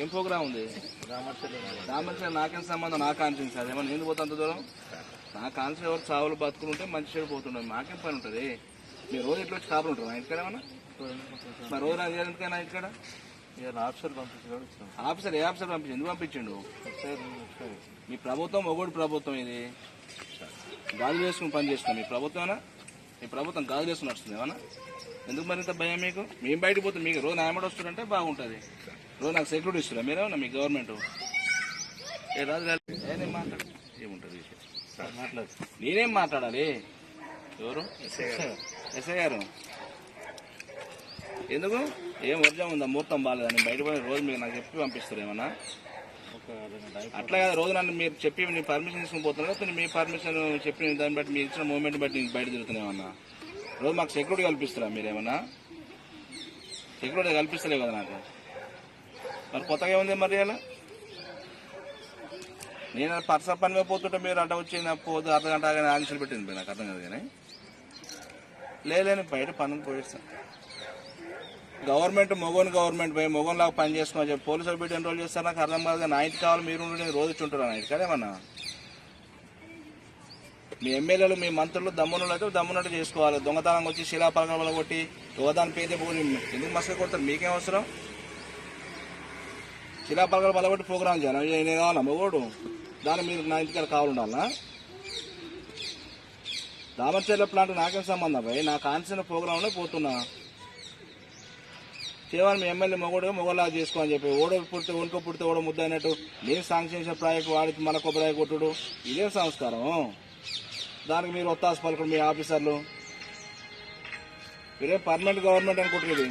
ఏం ప్రోగ్రామ్ ఉంది? రామర్శ నాకేం సంబంధం? నా కాన్ఫిడెన్స్ అదేమన్నా ఎందుకు పోతా అంత దూరం? నా కాన్ఫిడెన్స్ ఎవరు చావులు బతుకులుంటే మంచి చెడు పోతుండదు, మాకేం పని ఉంటుంది? మీరు రోజు ఇట్లా వచ్చి కాపులు ఉంటారు ఇక్కడ ఏమన్నా? మరి రోజు రాదు ఎందుకైనా ఇక్కడ ఆఫీసర్ పంపించాడు. ఆఫీసర్ ఏ ఆఫీసర్ పంపించండి? ఎందుకు పంపించండు? మీ ప్రభుత్వం మొగోడు ప్రభుత్వం, ఇది గాజులు వేసుకుని పని చేస్తున్నాం. మీ ప్రభుత్వమేనా? మీ ప్రభుత్వం గాజులు వేసుకుని నడుస్తుంది ఏమన్నా? ఎందుకు మరింత భయం మీకు? మేము బయటకు పోతే మీకు రోజు న్యాయమడి వస్తుందంటే బాగుంటుంది. రోజు నాకు సెక్యూరిటీ ఇస్తున్నా మీరేమన్నా? మీ గవర్నమెంట్ ఏ రాజు నేనేం మాట్లాడు ఏముంటుంది మాట్లాడు? నేనేం మాట్లాడాలి? ఎవరు? ఎస్ఐ గారు ఎందుకు? ఏం వర్జం ఉందా? ముహూర్తం బాగాలేదని బయట పోయి రోజు మీరు నాకు చెప్పి పంపిస్తారు ఏమన్నా? అట్లా కదా, రోజు నన్ను మీరు చెప్పి నీ పర్మిషన్ తీసుకుని పోతున్నారు కదా, మీ పర్మిషన్ చెప్పిన దాన్ని బట్టి మీరు ఇచ్చిన మూమెంట్ బట్టి నేను బయట తిరుగుతున్నామన్నా. రోజు మాకు సెక్యూరిటీ కల్పిస్తారా మీరేమన్నా? సెక్యూరిటీ కల్పిస్తలేవు కదా నాకు. మరి కొత్తగా ఏముంది మరి? అలా నేను పర్స పని మీద పోతుంటే మీరు అడ్డ వచ్చి పోదు అర్ధగంట ఆంక్షలు పెట్టింది నాకు అర్థం కాదు. కానీ లేదని బయట పనులు పోయిస్తాను. గవర్నమెంట్ గవర్నమెంట్ పోయి మొగోన్లాగా పని చేసుకోమని చెప్పి పోలీసులు పెట్టి ఎన్రోల్ చేస్తారు. నాకు అర్థం కాదు. నా ఇంటికి కావాలి మీరు రోజు చుంటారు నా ఇంటికి కదేమన్నా? మీ ఎమ్మెల్యేలు మీ మంత్రులు దమ్మునులు అయితే దమ్మునట్టు చేసుకోవాలి. దొంగతనం వచ్చి శిలాపలకల కొట్టి యువదాన్ని పేద పోయి ఎందుకు మసక కొడతారు? మీకేం అవసరం? శిలాపలకల బలగొట్టి ప్రోగ్రాం చేయాలి. నేను కావాలా మొగోడు? దాన్ని మీరు నా ఇంటికి కావాలి ఉండాలా? రామచర్ల ప్లాంట్ నాకేం సంబంధం పోయి? నా కాన్సెప్ట్ ప్రోగ్రాంలో పోతున్నా చేయాలి. మీ ఎమ్మెల్యే మొగోలా చేసుకోని చెప్పి ఓడో పుడితే ఒనుకో పుడితే ఓడో ముద్ద అయినట్టు నేను శాంక్షన్ చేసిన ప్రాజెక్ట్ వాడికి మన కొబ్బరాయి కొట్టుడు ఇదేం సంస్కారం? దానికి మీరు ఒత్తాసు పలుకుడు మీ ఆఫీసర్లు. మీరేం పర్మనెంట్ గవర్నమెంట్ అనుకుంటారు ఇది.